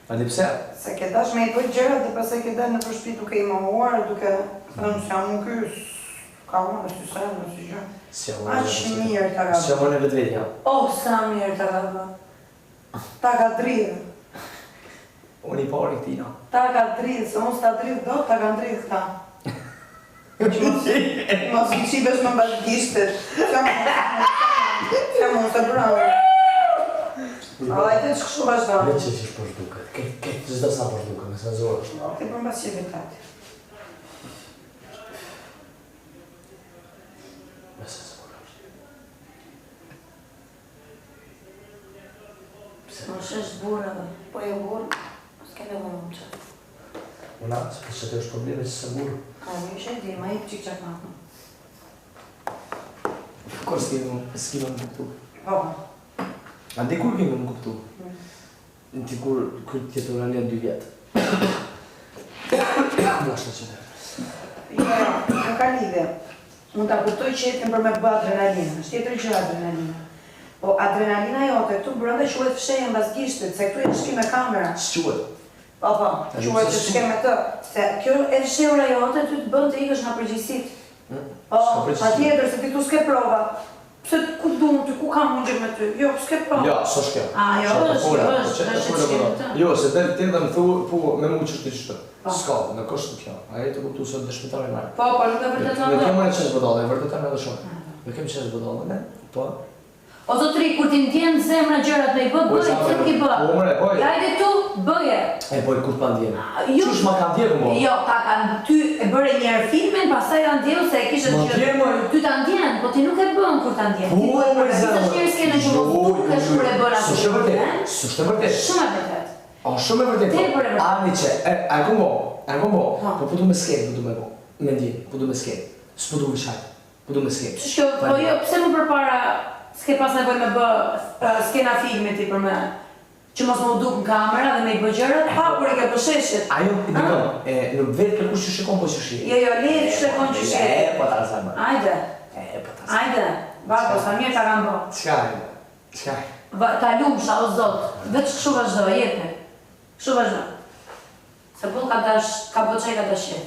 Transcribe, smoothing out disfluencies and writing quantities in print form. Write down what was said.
A di pse? Se ke dash me i bëjt gjërat dhe pastaj ke dalë në përshpi duke i mohuar, duke thënë se jam unë ky, ka unë si sa në si gjë. Aq mirë ta ka. Si jam unë vetvetja. Oh, sa mirë ta ka bë. Ta ka dridhë. Unë i pari këtina. Ta ka dridhë, se unë s'ta dridhë do, ta ka dridhë këta. Mos i qibesh më mbash gishtet. Që mund të bravo. Ajde që kështu vazhdojnë. Me që që po shduket, këtë gjitha sa po shduket, me senzorë është. Ti për mbas që vetati. Me senzorë është. Më shesh burë edhe, po e burë, s'ke nevojë më që. Una, se të është probleme që se burë. A, më ishe di, ma i për qik qatë matën. Kërë s'kime më kuptu? Po. A di kur kime më kuptu? Ti kur tjetur në një 2 vjetë. Blasht në qëtë. Jo, nuk ka lidhe. Unë ta kuptoj që jetin për me bë adrenalinë, është tjetër që adrenalinë. Po adrenalina jote këtu brenda quhet fshehje mbas gishtit, se këtu e shki me kamera. S'quhet. Po, quhet që shke me të. Se kjo e fshehura jote ty të bën të ikësh nga përgjegjësitë. Po, patjetër se ti tu s'ke prova. Pse ku duam ty, ku kam unë me ty? Jo, s'ke prova. Jo, s'është kjo. A, jo, është. Jo, se del ti dhe më thu, po me mu që shtë. S'ka, në kështë kjo. A e të kuptu se dëshmitare marrë. Po, nuk e vërtet në në kemë në qenë zbëdallë, e vërtet në edhe shumë. Në kemë qenë zbëdallë, ne? Po. O zotri, kur ti ndjenë zemra gjërat me i bëj, se t'ki bë. Bëj. Hajde tu, bëje. E bëj kur pa ndjenë. Qush ma ka ndjenë mo? Jo, ta kanë ty e bëre njerë filmin, pastaj ta ndjenë se e kishe të gjithë. Ty ta ndjenë, po ti nuk e bën kur ta ndjenë. Ti Po, e njerë s'kene që mos dukesh kur e bën atë. S'është vërtet. S'është vërtet. Shumë e vërtet. O, shumë e vërtet. Ani që, a kombo, po du me sketë, po du me bo. Me ndjenë, po du me sketë. S'po du me shajtë, po du me sketë. Po jo, pse më përpara s'ke pas nevojë me bë skena filmi ti për me që mos më duk në kamera dhe me i bë gjërat, hapur i ke përsheshit. Ajo, i dikon, nuk vetë për kush që shikon po që shi. Jo, le të shikon që shi. Po ta rësa më. Ajde. Ajde, bako, sa mirë ta kanë bë. Qaj. Ta lumsha, o zot, veç kështu vazhdo, jepe. Kështu vazhdo. Se bull ka bë qaj ka dashje.